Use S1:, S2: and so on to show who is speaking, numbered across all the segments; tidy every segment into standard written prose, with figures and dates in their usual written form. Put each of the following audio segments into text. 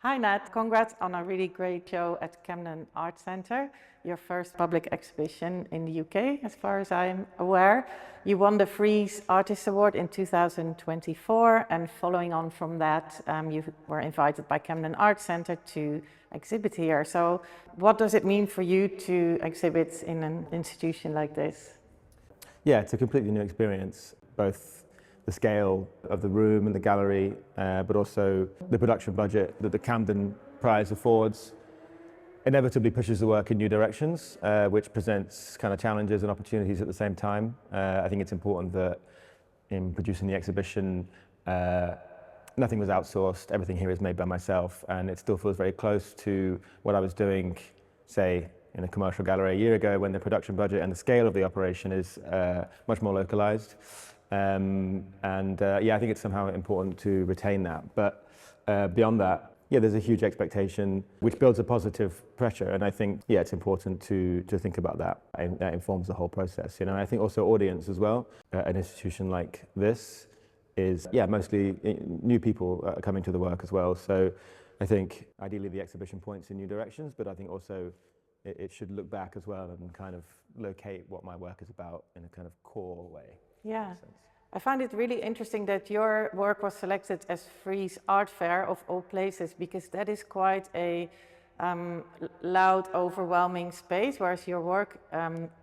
S1: Hi Nat, congrats on a really great show at Camden Art Centre, your first public exhibition in the UK, as far as I'm aware. You won the Frieze Artist Award in 2024, and following on from that, you were invited by Camden Art Centre to exhibit here. So what does it mean for you to exhibit in an institution like this?
S2: Yeah, it's a completely new experience, both the scale of the room and the gallery, but also the production budget that the Camden Prize affords inevitably pushes the work in new directions, which presents kind of challenges and opportunities at the same time. I think it's important that in producing the exhibition, nothing was outsourced, everything here is made by myself, and it still feels very close to what I was doing, say, in a commercial gallery a year ago, when the production budget and the scale of the operation is much more localized. Yeah, I think it's somehow important to retain that. But beyond that, yeah, there's a huge expectation which builds a positive pressure, and I think, yeah, it's important to think about that, and that informs the whole process. You know, I think also audience as well. An institution like this is, yeah, mostly new people coming to the work as well. So I think ideally the exhibition points in new directions, but I think also it should look back as well and kind of locate what my work is about in a kind of core way.
S1: Yeah, I find it really interesting that your work was selected as Frieze Art Fair of all places, because that is quite a loud, overwhelming space, whereas your work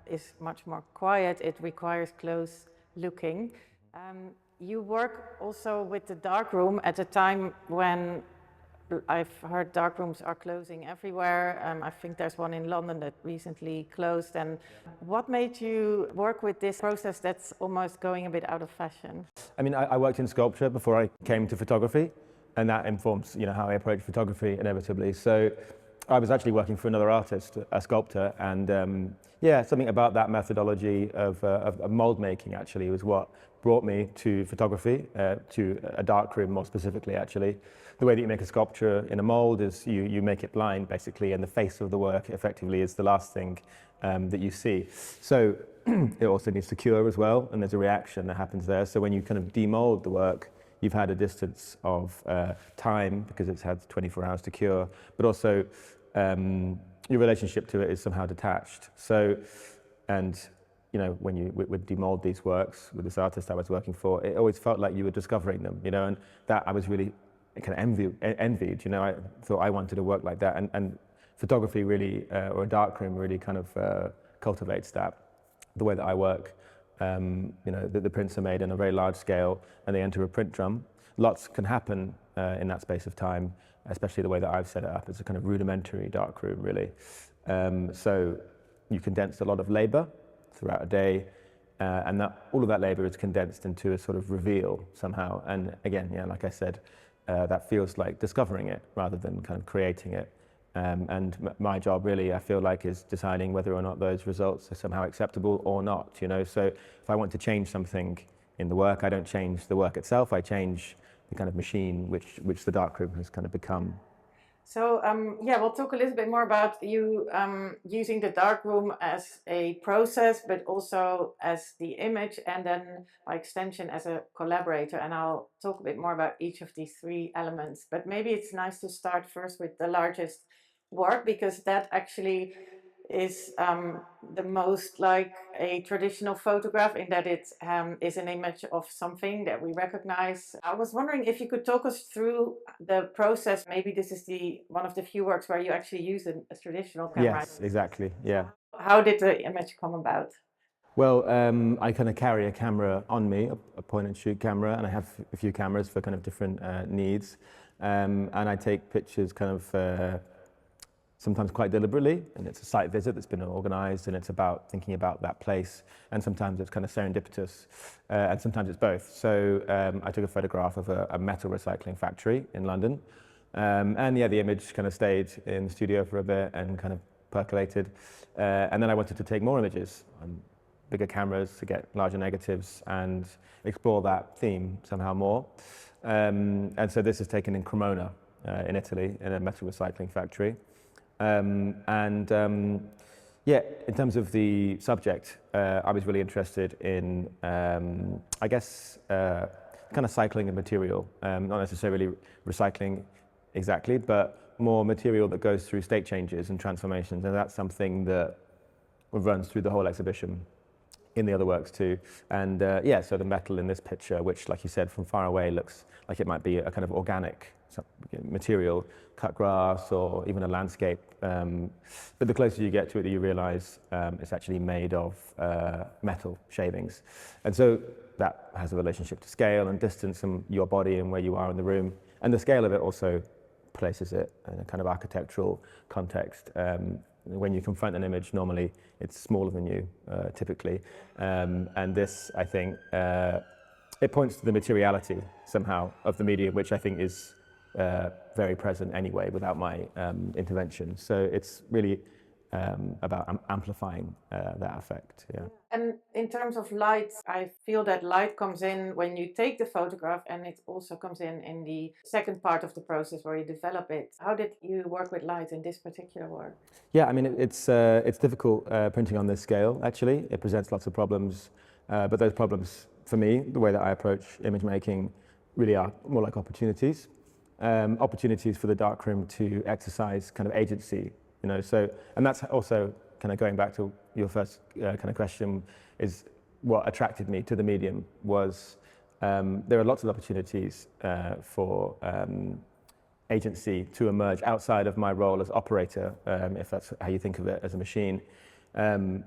S1: is much more quiet. It requires close looking. You work also with the Darkroom at a time when I've heard darkrooms are closing everywhere. I think there's one in London that recently closed. And what made you work with this process that's almost going a bit out of fashion?
S2: I mean, I worked in sculpture before I came to photography, and that informs, you know, how I approach photography inevitably. So I was actually working for another artist, a sculptor, and yeah, something about that methodology of mold making actually was what brought me to photography, to a darkroom more specifically actually. The way that you make a sculpture in a mold is you make it blind basically, and the face of the work effectively is the last thing that you see. So it also needs to cure as well, and there's a reaction that happens there. So when you kind of demold the work, you've had a distance of time because it's had 24 hours to cure, but also your relationship to it is somehow detached. So, and you know, when you would demold these works with this artist I was working for, it always felt like you were discovering them, you know, and that I was really kind of envied, you know. I thought I wanted to work like that, and photography really, or a darkroom really kind of cultivates that. The way that I work, you know, the prints are made on a very large scale and they enter a print drum. Lots can happen in that space of time, especially the way that I've set it up. It's a kind of rudimentary darkroom, really. So you condense a lot of labor throughout a day, and all of that labor is condensed into a sort of reveal somehow. And again, yeah, like I said, that feels like discovering it rather than kind of creating it. And my job really, I feel like, is deciding whether or not those results are somehow acceptable or not, you know. So if I want to change something in the work, I don't change the work itself, I change the kind of machine which the darkroom has kind of become.
S1: So yeah, we'll talk a little bit more about you using the darkroom as a process, but also as the image, and then by extension as a collaborator. And I'll talk a bit more about each of these three elements. But maybe it's nice to start first with the largest work, because that actually is the most like a traditional photograph, in that it is an image of something that we recognize. I was wondering if you could talk us through the process. Maybe this is one of the few works where you actually use a traditional camera.
S2: Yes, exactly, yeah.
S1: How did the image come about?
S2: Well, I kind of carry a camera on me, a point and shoot camera, and I have a few cameras for kind of different needs. And I take pictures kind of sometimes quite deliberately, and it's a site visit that's been organised, and it's about thinking about that place, and sometimes it's kind of serendipitous, and sometimes it's both. So I took a photograph of a metal recycling factory in London, and yeah, the image kind of stayed in the studio for a bit and kind of percolated, and then I wanted to take more images on bigger cameras to get larger negatives and explore that theme somehow more. And so this is taken in Cremona in Italy, in a metal recycling factory. Yeah, in terms of the subject, I was really interested in, I guess, kind of cycling of material, not necessarily recycling exactly, but more material that goes through state changes and transformations, and that's something that runs through the whole exhibition in the other works too. And yeah, so the metal in this picture, which, like you said, from far away looks like it might be a kind of organic material, cut grass or even a landscape. But the closer you get to it, you realize it's actually made of metal shavings. And so that has a relationship to scale and distance and your body and where you are in the room. And the scale of it also places it in a kind of architectural context. When you confront an image, normally it's smaller than you, typically. And this, I think, it points to the materiality somehow of the medium, which I think is very present anyway without my intervention. So it's really about amplifying that effect. Yeah.
S1: And in terms of light, I feel that light comes in when you take the photograph, and it also comes in the second part of the process where you develop it. How did you work with light in this particular work?
S2: Yeah, I mean, it's difficult printing on this scale, actually. It presents lots of problems, but those problems, for me, the way that I approach image making, really are more like opportunities. Opportunities for the darkroom to exercise kind of agency, you know. So, and that's also kind of going back to your first kind of question, is what attracted me to the medium was there are lots of opportunities for agency to emerge outside of my role as operator, if that's how you think of it as a machine,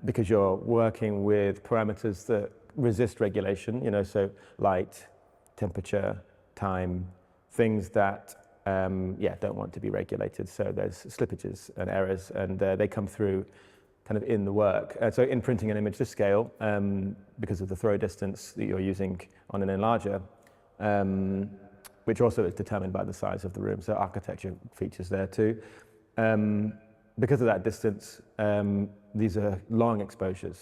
S2: because you're working with parameters that resist regulation, you know, so light, temperature, time, things that don't want to be regulated. So there's slippages and errors, and they come through kind of in the work. So in printing an image to scale, because of the throw distance that you're using on an enlarger, which also is determined by the size of the room, so architecture features there too. Because of that distance, these are long exposures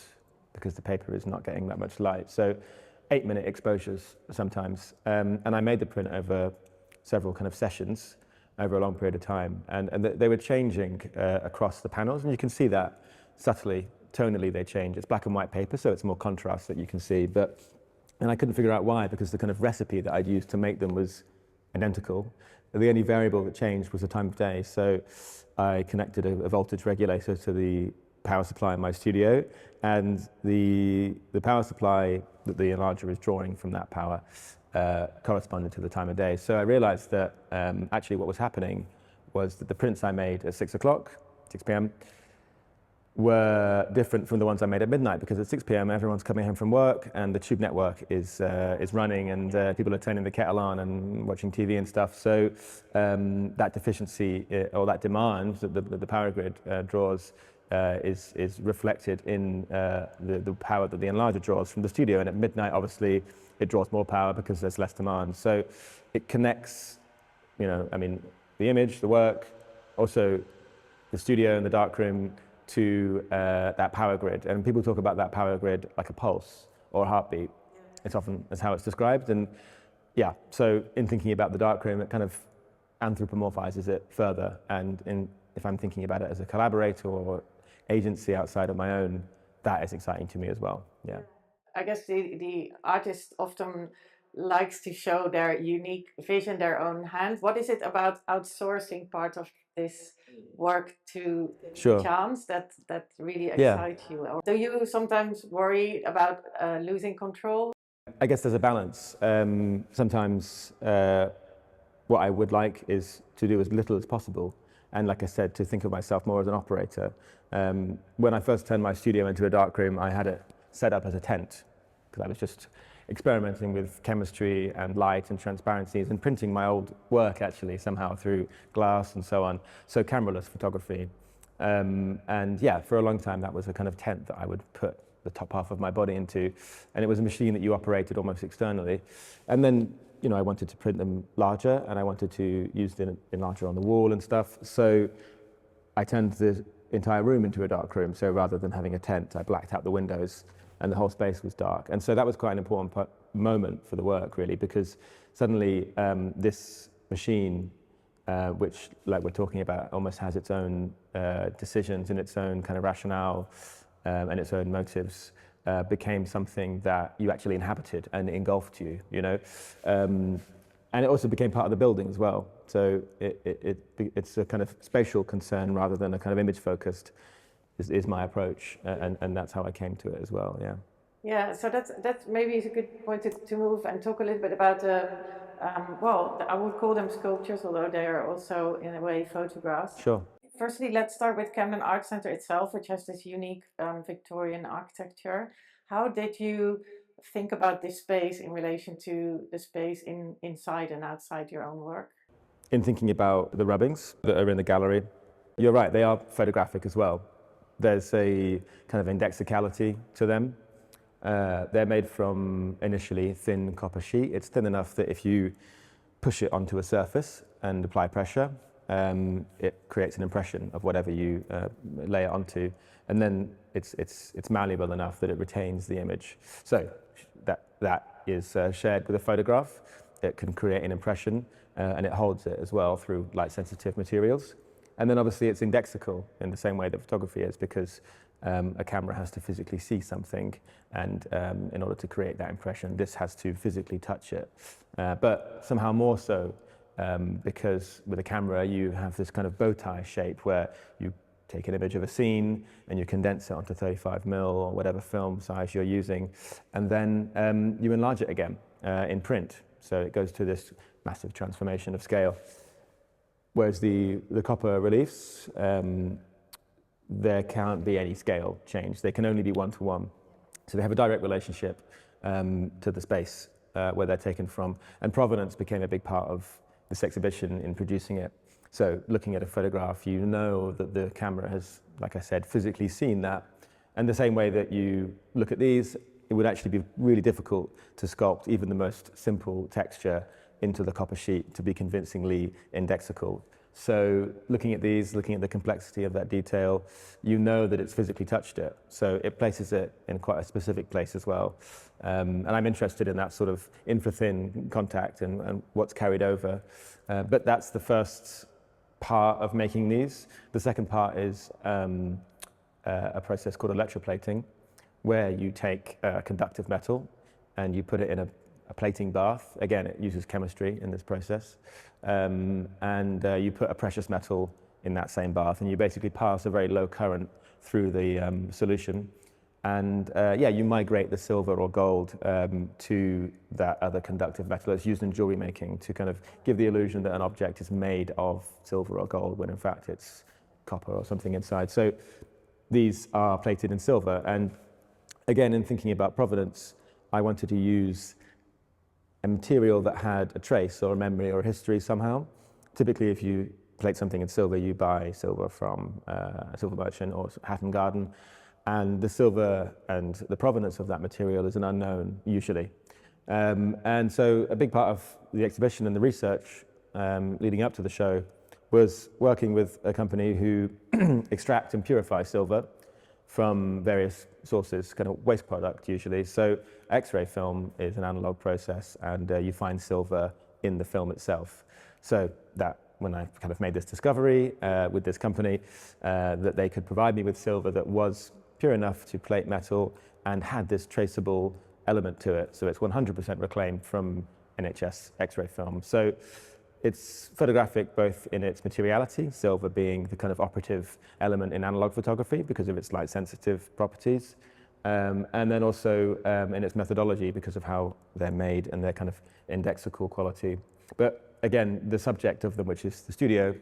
S2: because the paper is not getting that much light. So 8-minute exposures sometimes. And I made the print over several kind of sessions over a long period of time. And they were changing across the panels, and you can see that subtly, tonally they change. It's black and white paper, so it's more contrast that you can see. And I couldn't figure out why, because the kind of recipe that I'd used to make them was identical. The only variable that changed was the time of day. So I connected a voltage regulator to the power supply in my studio, and the power supply that the enlarger is drawing from that power corresponded to the time of day. So I realized that actually what was happening was that the prints I made at 6 p.m, were different from the ones I made at midnight, because at 6 p.m. everyone's coming home from work and the tube network is running, and people are turning the kettle on and watching TV and stuff. So that deficiency or that demand that the power grid draws is reflected in the power that the enlarger draws from the studio. And at midnight, obviously, it draws more power because there's less demand. So it connects, you know, I mean, the image, the work, also the studio and the darkroom to that power grid. And people talk about that power grid like a pulse or a heartbeat. It's often that's how it's described. And yeah, so in thinking about the darkroom, it kind of anthropomorphizes it further. And if I'm thinking about it as a collaborator or agency outside of my own, that is exciting to me as well. Yeah.
S1: I guess the artist often likes to show their unique vision, their own hand. What is it about outsourcing part of this work to chance that really excites you? Or do you sometimes worry about losing control?
S2: I guess there's a balance. Sometimes what I would like is to do as little as possible. And like I said, to think of myself more as an operator. When I first turned my studio into a darkroom, I had it set up as a tent, because I was just experimenting with chemistry and light and transparencies and printing my old work actually somehow through glass and so on. So cameraless photography. And yeah, for a long time that was a kind of tent that I would put the top half of my body into. And it was a machine that you operated almost externally. And then, you know, I wanted to print them larger, and I wanted to use the enlarger on the wall and stuff. So I turned the entire room into a dark room. So rather than having a tent, I blacked out the windows and the whole space was dark. And so that was quite an important moment for the work, really, because suddenly this machine, which, like we're talking about, almost has its own decisions and its own kind of rationale and its own motives, became something that you actually inhabited and engulfed you, you know. And it also became part of the building as well. So it's a kind of spatial concern rather than a kind of image focused is my approach. And that's how I came to it as well, yeah.
S1: Yeah, so that's maybe is a good point to move and talk a little bit about well, I would call them sculptures, although they are also in a way photographs.
S2: Sure.
S1: Firstly, let's start with Camden Art Centre itself, which has this unique Victorian architecture. How did you think about this space in relation to the space inside and outside your own work?
S2: In thinking about the rubbings that are in the gallery, you're right, they are photographic as well. There's a kind of indexicality to them. They're made from initially thin copper sheet. It's thin enough that if you push it onto a surface and apply pressure, it creates an impression of whatever you lay it onto, and then it's malleable enough that it retains the image. So that is shared with a photograph. It can create an impression, and it holds it as well through light-sensitive materials. And then obviously it's indexical in the same way that photography is, because a camera has to physically see something, and in order to create that impression, this has to physically touch it. But somehow more so, because with a camera you have this kind of bow tie shape where you take an image of a scene and you condense it onto 35mm or whatever film size you're using, and then you enlarge it again in print. So it goes to this massive transformation of scale. Whereas the copper reliefs, there can't be any scale change. They can only be one-to-one. So they have a direct relationship to the space where they're taken from. And provenance became a big part of this exhibition in producing it. So looking at a photograph, you know that the camera has, like I said, physically seen that. And the same way that you look at these, it would actually be really difficult to sculpt even the most simple texture into the copper sheet to be convincingly indexical. So looking at these, looking at the complexity of that detail, you know that it's physically touched it. So it places it in quite a specific place as well. And I'm interested in that sort of infra-thin contact and what's carried over. But that's the first part of making these. The second part is a process called electroplating, where you take conductive metal and you put it in a plating bath. Again, it uses chemistry in this process. And you put a precious metal in that same bath, and you basically pass a very low current through the solution. And yeah, you migrate the silver or gold to that other conductive metal that's used in jewelry making to kind of give the illusion that an object is made of silver or gold when in fact it's copper or something inside. So these are plated in silver. And again, in thinking about provenance, I wanted to use a material that had a trace or a memory or a history somehow. Typically, if you plate something in silver, you buy silver from a silver merchant or Hatton Garden, and the silver and the provenance of that material is an unknown, usually. And so a big part of the exhibition and the research leading up to the show was working with a company who extract and purify silver from various sources, kind of waste product usually. So X-ray film is an analog process, and you find silver in the film itself. So that when I kind of made this discovery with this company, that they could provide me with silver that was pure enough to plate metal and had this traceable element to it. So it's 100% reclaimed from NHS X-ray film. So it's photographic both in its materiality, silver being the kind of operative element in analog photography because of its light sensitive properties, and then also in its methodology because of how they're made and their kind of indexical quality. But again, the subject of them, which is the studio,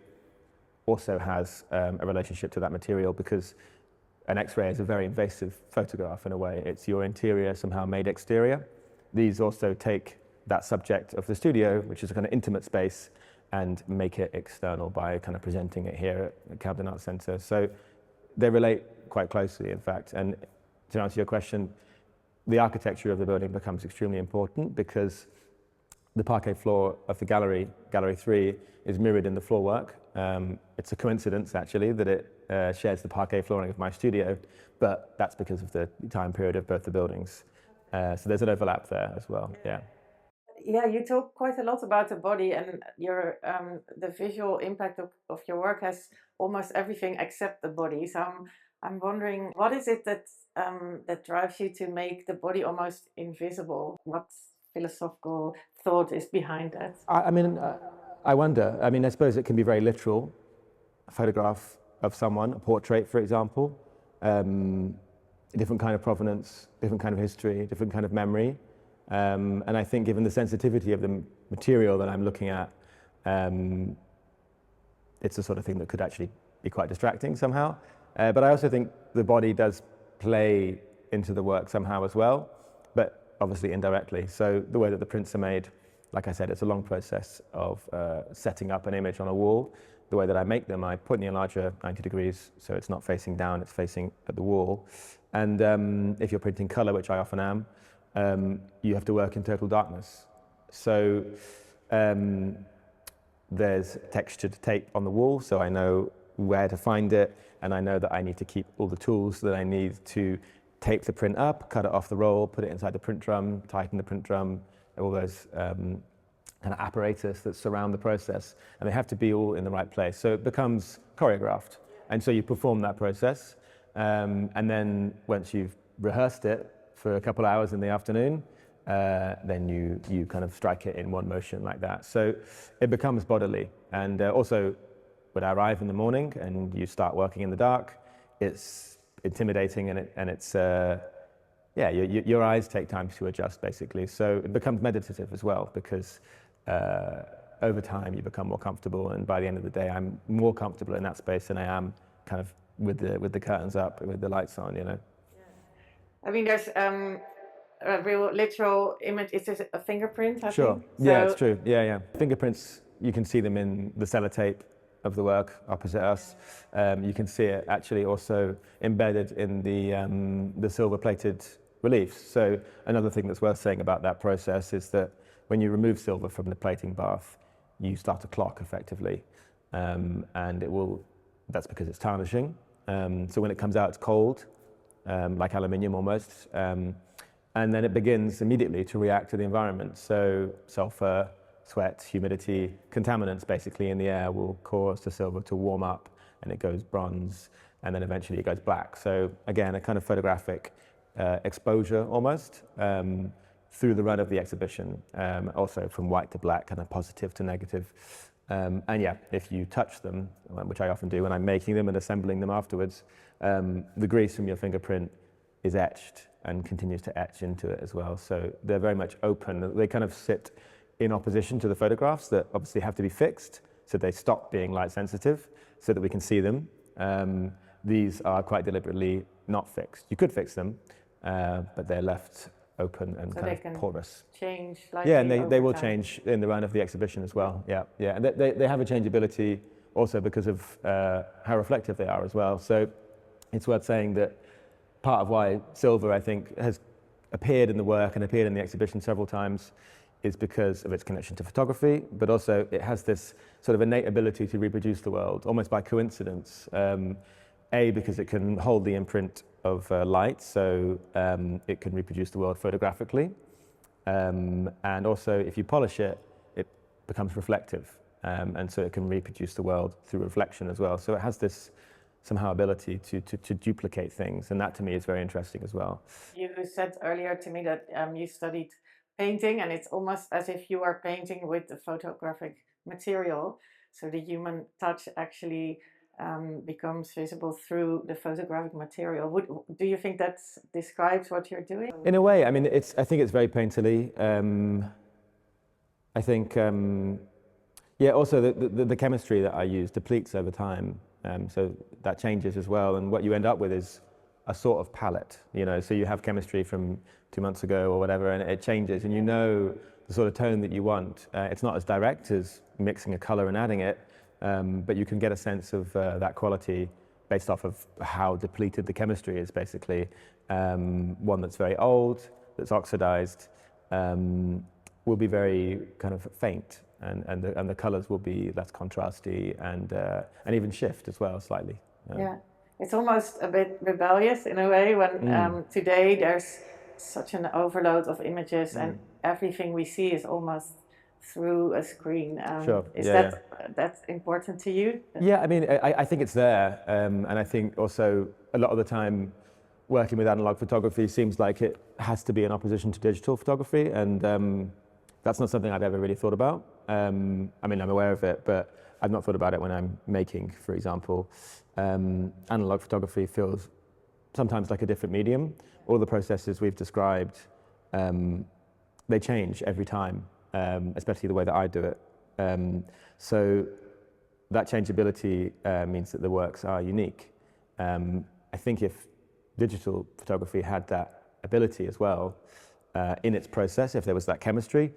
S2: also has a relationship to that material because an X-ray is a very invasive photograph in a way. It's your interior somehow made exterior. These also take that subject of the studio, which is a kind of intimate space, and make it external by kind of presenting it here at Camden Art Centre. So they relate quite closely, in fact. And to answer your question, the architecture of the building becomes extremely important because the parquet floor of the gallery, Gallery 3, is mirrored in the floorwork. It's a coincidence, actually, that it shares the parquet flooring of my studio, but that's because of the time period of both the buildings. So there's an overlap there as well, yeah.
S1: Yeah, you talk quite a lot about the body, and your the visual impact of your work has almost everything except the body. So I'm wondering, what is it that that drives you to make the body almost invisible? What philosophical thought is behind that?
S2: I mean, I wonder. I mean, I suppose it can be very literal. A photograph of someone, a portrait, for example, a different kind of provenance, different kind of history, different kind of memory. And I think given the sensitivity of the material that I'm looking at, it's the sort of thing that could actually be quite distracting somehow. But I also think the body does play into the work somehow as well, but obviously indirectly. So the way that the prints are made, like I said, it's a long process of setting up an image on a wall. The way that I make them, I put the enlarger 90 degrees, so it's not facing down, it's facing at the wall. And if you're printing color, which I often am, you have to work in total darkness. So there's textured tape on the wall, so I know where to find it, and I know that I need to keep all the tools that I need to tape the print up, cut it off the roll, put it inside the print drum, tighten the print drum, all those kind of apparatus that surround the process, and they have to be all in the right place. So it becomes choreographed, and so you perform that process, and then once you've rehearsed it for a couple of hours in the afternoon, then you kind of strike it in one motion like that. So it becomes bodily, and also when I arrive in the morning and you start working in the dark, it's intimidating, and it's yeah, your eyes take time to adjust basically. So it becomes meditative as well, because over time you become more comfortable, and by the end of the day I'm more comfortable in that space than I am kind of with the curtains up, with the lights on, you know.
S1: I mean, there's a real literal image. Is this a fingerprint? I
S2: Sure.
S1: think?
S2: Yeah,
S1: So,
S2: it's true. Yeah. Fingerprints, you can see them in the sellotape of the work opposite us. You can see it actually also embedded in the silver-plated reliefs. So another thing that's worth saying about that process is that when you remove silver from the plating bath, you start to clock effectively, and it will. That's because it's tarnishing. So when it comes out, it's cold, like aluminium almost, and then it begins immediately to react to the environment. So sulfur, sweat, humidity, contaminants basically in the air will cause the silver to warm up, and it goes bronze, and then eventually it goes black. So again, a kind of photographic exposure almost through the run of the exhibition, also from white to black, kind of positive to negative. And yeah, if you touch them, which I often do when I'm making them and assembling them afterwards, the grease from your fingerprint is etched and continues to etch into it as well. So they're very much open. They kind of sit in opposition to the photographs that obviously have to be fixed, so they stop being light sensitive so that we can see them. These are quite deliberately not fixed. You could fix them, but they're left open and
S1: so
S2: kind
S1: they
S2: of
S1: can
S2: porous.
S1: change slightly.
S2: Yeah, and they will
S1: over time.
S2: change in the run of the exhibition as well. Yeah. And they have a changeability also because of how reflective they are as well. So it's worth saying that part of why silver, I think, has appeared in the work and appeared in the exhibition several times is because of its connection to photography, but also it has this sort of innate ability to reproduce the world, almost by coincidence. Because it can hold the imprint of light, so it can reproduce the world photographically. And also, if you polish it, it becomes reflective, and so it can reproduce the world through reflection as well. So it has this somehow ability to duplicate things, and that to me is very interesting as well.
S1: You said earlier to me that you studied painting, and it's almost as if you are painting with the photographic material. So the human touch actually becomes visible through the photographic material. Do you think that describes what you're doing?
S2: In a way, I mean, I think it's very painterly. I think, yeah, also the chemistry that I use depletes over time. So that changes as well. And what you end up with is a sort of palette, you know, so you have chemistry from 2 months ago or whatever, and it changes, and you know the sort of tone that you want. It's not as direct as mixing a color and adding it, but you can get a sense of that quality based off of how depleted the chemistry is, basically. One that's very old, that's oxidized, will be very kind of faint, and the colors will be less contrasty and even shift as well slightly.
S1: Yeah, it's almost a bit rebellious in a way when today there's such an overload of images and everything we see is almost through a screen.
S2: Sure.
S1: Is
S2: Yeah,
S1: that's important to you?
S2: Yeah, I mean, I think it's there, and I think also a lot of the time working with analog photography seems like it has to be in opposition to digital photography, and That's not something I've ever really thought about. I mean, I'm aware of it, but I've not thought about it when I'm making, for example. Analog photography feels sometimes like a different medium. All the processes we've described, they change every time, especially the way that I do it. So that changeability means that the works are unique. I think if digital photography had that ability as well in its process, if there was that chemistry,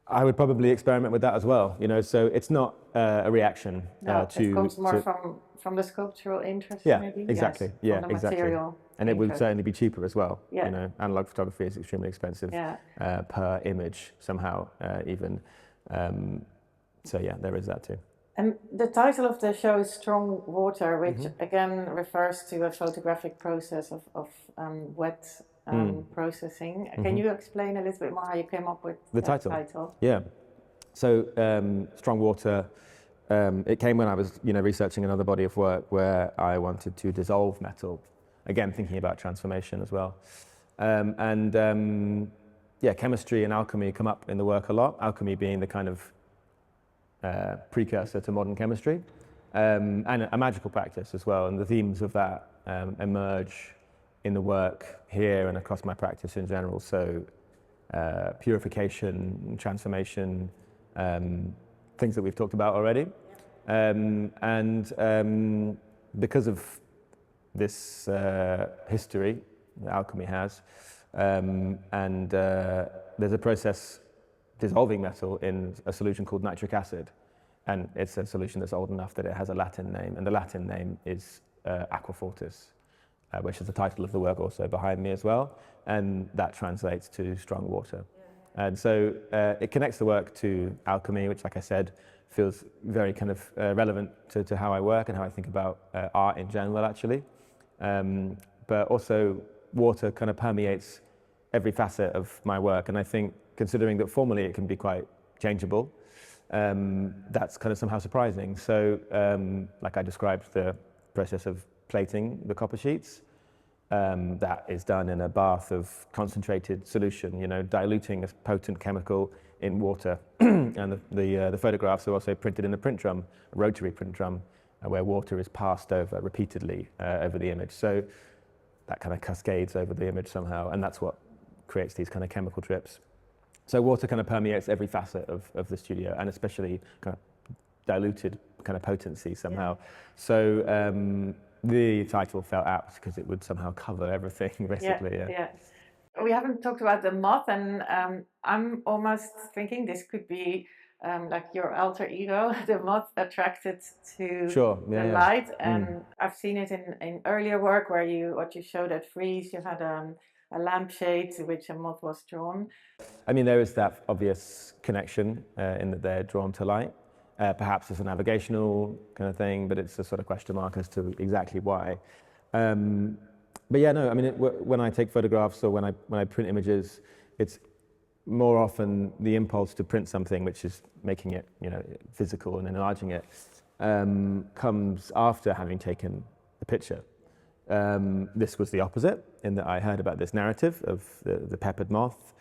S2: I would probably experiment with that as well. You know, so it's not a reaction
S1: No,
S2: to.
S1: it comes more
S2: to
S1: from the sculptural interest,
S2: yeah,
S1: maybe.
S2: exactly.
S1: Yes,
S2: Yeah,
S1: from the
S2: exactly.
S1: material
S2: And it would
S1: interest.
S2: certainly be cheaper as well.
S1: Yeah.
S2: You know, analog photography is extremely expensive
S1: Yeah.
S2: per image somehow, even. So yeah, there is that too.
S1: And the title of the show is Strong Water, which again refers to a photographic process of wet processing. Can you explain a little bit more how you came up with
S2: The
S1: that
S2: title? Yeah. So Strong Water, it came when I was, researching another body of work where I wanted to dissolve metal. Again, thinking about transformation as well. Chemistry and alchemy come up in the work a lot. Alchemy being the kind of precursor to modern chemistry, and a magical practice as well. And the themes of that emerge in the work here and across my practice in general. So purification, transformation, things that we've talked about already. Because of this history that alchemy has, there's a process dissolving metal in a solution called nitric acid, and it's a solution that's old enough that it has a Latin name, and the Latin name is aqua fortis, which is the title of the work also behind me as well, and that translates to strong water. And so it connects the work to alchemy, which, like I said, feels very kind of relevant to how I work and how I think about art in general, actually. But also water kind of permeates every facet of my work, and I think, considering that formally it can be quite changeable, that's kind of somehow surprising. So, like I described the process of plating the copper sheets, that is done in a bath of concentrated solution, diluting a potent chemical in water. And the photographs are also printed in a print drum, a rotary print drum, where water is passed over repeatedly over the image. So that kind of cascades over the image somehow, and that's what creates these kind of chemical drips. So water kind of permeates every facet of the studio, and especially kind of diluted kind of potency somehow. So the title felt apt because it would somehow cover everything, basically.
S1: Yeah. We haven't talked about the moth, and I'm almost thinking this could be like your alter ego, the moth attracted to the light. And I've seen it in earlier work where what you showed at Frieze, you had a lampshade to which a moth was drawn.
S2: I mean, there is that obvious connection in that they're drawn to light. Perhaps it's a navigational kind of thing, but it's a sort of question mark as to exactly why. But yeah, no, I mean, when I take photographs or when I print images, it's more often the impulse to print something, which is making it, physical and enlarging it, comes after having taken the picture. This was the opposite, in that I heard about this narrative of the peppered moth,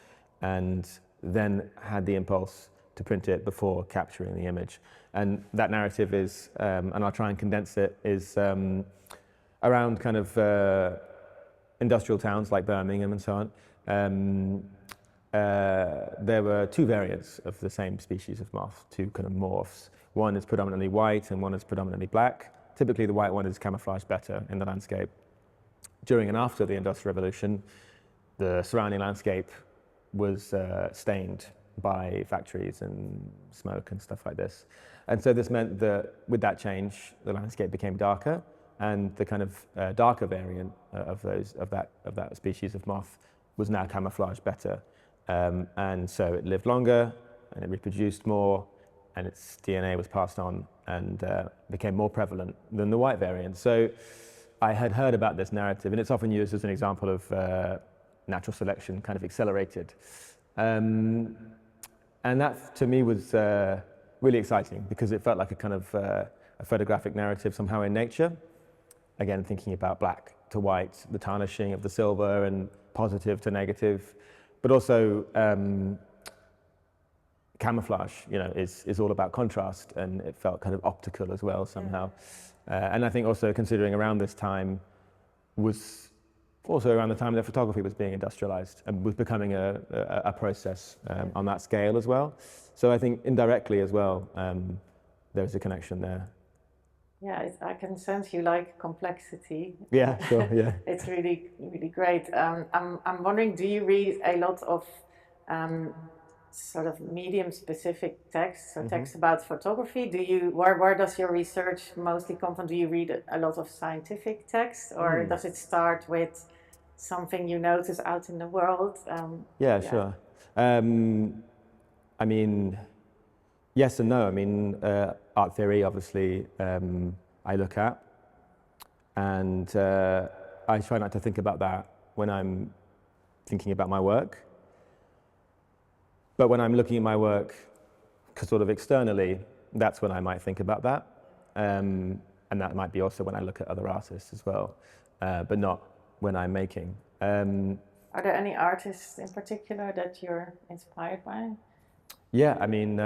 S2: and then had the impulse to print it before capturing the image. And that narrative is, and I'll try and condense it, is around kind of industrial towns like Birmingham and so on. There were two variants of the same species of moth, two kind of morphs. One is predominantly white and one is predominantly black. Typically the white one is camouflaged better in the landscape. During and after the Industrial Revolution, the surrounding landscape was stained by factories and smoke and stuff like this. And so this meant that with that change, the landscape became darker, and the kind of darker variant of that species of moth was now camouflaged better. And so it lived longer and it reproduced more, and its DNA was passed on and became more prevalent than the white variant. So I had heard about this narrative, and it's often used as an example of natural selection kind of accelerated. And that to me was really exciting, because it felt like a kind of a photographic narrative somehow in nature. Again, thinking about black to white, the tarnishing of the silver, and positive to negative, but also camouflage, is all about contrast, and it felt kind of optical as well somehow. And I think also considering around this time was also around the time that photography was being industrialized and was becoming a process on that scale as well. So I think indirectly as well, there's a connection there.
S1: Yeah, I can sense you like complexity.
S2: Yeah, sure, yeah.
S1: It's really, really great. I'm wondering, do you read a lot of sort of medium-specific texts or texts about photography? Where does your research mostly come from? Do you read a lot of scientific texts, or does it start with something you notice out in the world?
S2: Sure. I mean, yes and no. I mean, art theory, obviously, I look at, and I try not to think about that when I'm thinking about my work. But when I'm looking at my work sort of externally, that's when I might think about that. And that might be also when I look at other artists as well, but not when I'm making.
S1: Are there any artists in particular that you're inspired by?
S2: Yeah, I mean,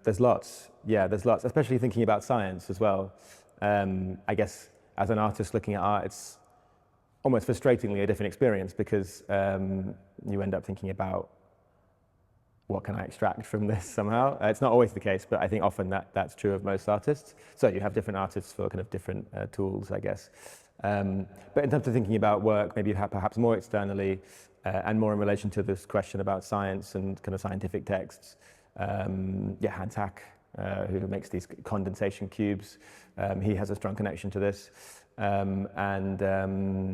S2: there's lots. Yeah, there's lots, especially thinking about science as well. I guess as an artist looking at art, it's almost frustratingly a different experience because you end up thinking about what can I extract from this somehow. It's not always the case, but I think often that's true of most artists. So you have different artists for kind of different tools, I guess. But in terms of thinking about work, maybe perhaps more externally and more in relation to this question about science and kind of scientific texts. Hans Hack, who makes these condensation cubes, he has a strong connection to this. And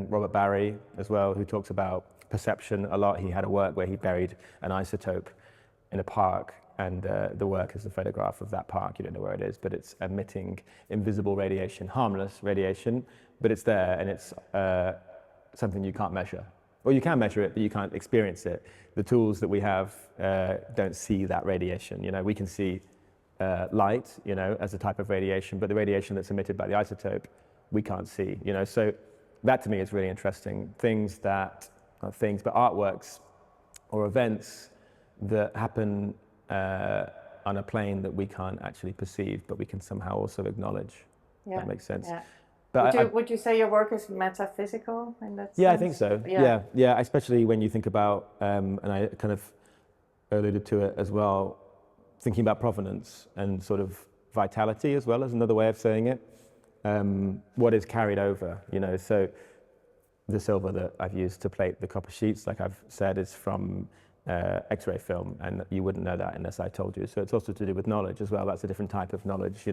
S2: Robert Barry as well, who talks about perception a lot. He had a work where he buried an isotope in a park, and the work is a photograph of that park. You don't know where it is, but it's emitting invisible radiation, harmless radiation, but it's there, and it's something you can't measure. Or you can measure it, but you can't experience it. The tools that we have don't see that radiation. We can see light, as a type of radiation, but the radiation that's emitted by the isotope, we can't see. So that to me is really interesting. Not things, but artworks or events that happen on a plane that we can't actually perceive, but we can somehow also acknowledge.
S1: Yeah.
S2: That makes sense.
S1: Yeah.
S2: But
S1: would you say your work is metaphysical in that sense?
S2: Yeah, I think so. Yeah. Especially when you think about, and I kind of alluded to it as well, thinking about provenance and sort of vitality as well as another way of saying it. What is carried over, so the silver that I've used to plate the copper sheets, like I've said, is from X-ray film, and you wouldn't know that unless I told you. So it's also to do with knowledge as well. That's a different type of knowledge.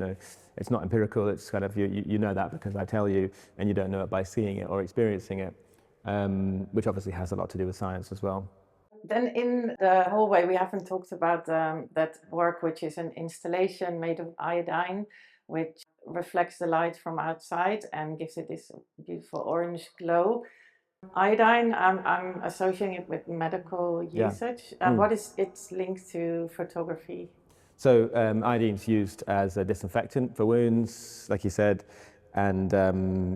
S2: It's not empirical. It's kind of you know that because I tell you, and you don't know it by seeing it or experiencing it, which obviously has a lot to do with science as well.
S1: Then in the hallway, we haven't talked about that work, which is an installation made of iodine, which reflects the light from outside and gives it this beautiful orange glow. Iodine, I'm associating it with medical usage. What is its link to photography?
S2: So iodine's used as a disinfectant for wounds, like you said, and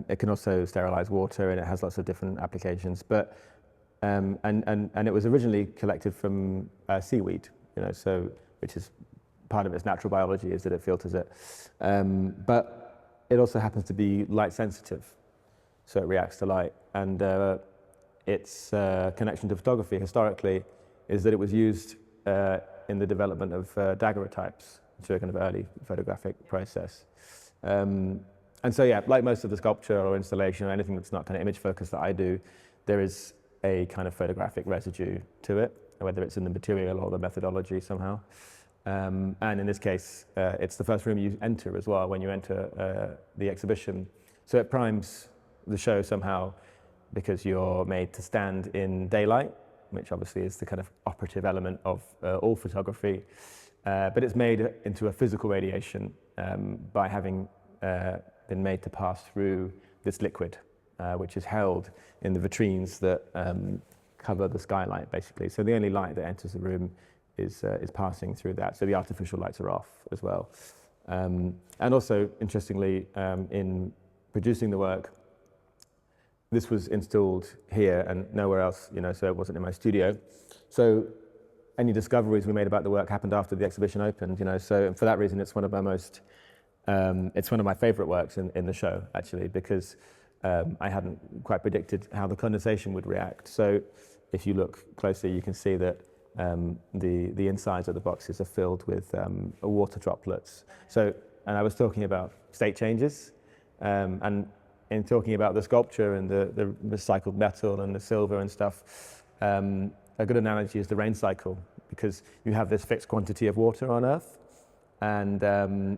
S2: it can also sterilize water, and it has lots of different applications. But and it was originally collected from seaweed, so which is part of its natural biology is that it filters it. But it also happens to be light sensitive, so it reacts to light. And its connection to photography historically is that it was used in the development of daguerreotypes, which are a kind of early photographic process. And so, like most of the sculpture or installation or anything that's not kind of image focused that I do, there is a kind of photographic residue to it, whether it's in the material or the methodology somehow. And in this case, it's the first room you enter as well when you enter the exhibition. So it primes the show somehow because you're made to stand in daylight, which obviously is the kind of operative element of all photography. But it's made into a physical radiation by having been made to pass through this liquid, which is held in the vitrines that cover the skylight, basically. So the only light that enters the room is passing through that. So the artificial lights are off as well. And also, interestingly, in producing the work, this was installed here and nowhere else, so it wasn't in my studio. So any discoveries we made about the work happened after the exhibition opened, you know. So for that reason, it's one of my most, it's one of my favourite works in the show, actually, because I hadn't quite predicted how the condensation would react. So if you look closely, you can see that the insides of the boxes are filled with water droplets. So, and I was talking about state changes, and in talking about the sculpture and the recycled metal and the silver and stuff, a good analogy is the rain cycle, because you have this fixed quantity of water on Earth, and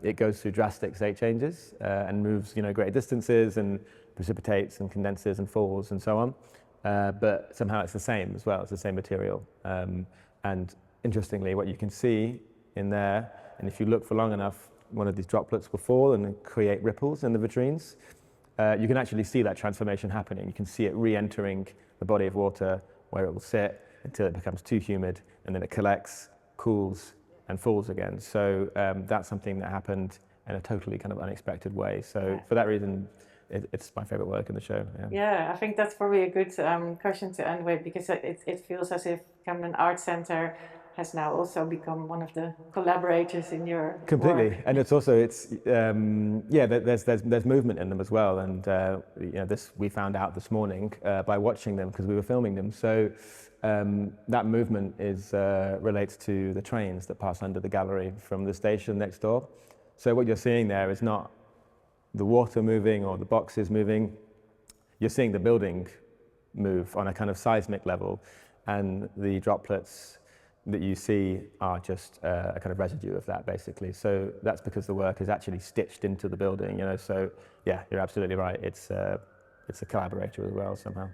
S2: it goes through drastic state changes and moves, you know, great distances and precipitates and condenses and falls and so on. But somehow it's the same as well. It's the same material. And interestingly, what you can see in there, and if you look for long enough, one of these droplets will fall and create ripples in the vitrines. You can actually see that transformation happening. You can see it re-entering the body of water where it will sit until it becomes too humid, and then it collects, cools, and falls again. So that's something that happened in a totally kind of unexpected way. So for that reason, it's my favorite work in the show.
S1: Yeah, I think that's probably a good question to end with, because it feels as if Camden Art Centre has now also become one of the collaborators in your
S2: completely
S1: work.
S2: And it's also yeah, there's movement in them as well, and you know, this we found out this morning by watching them, because we were filming them. So that movement is relates to the trains that pass under the gallery from the station next door. So what you're seeing there is not the water moving or the boxes moving. You're seeing the building move on a kind of seismic level, and the droplets that you see are just a kind of residue of that, basically. So that's because the work is actually stitched into the building, you know. So yeah, you're absolutely right. It's a collaborator as well somehow.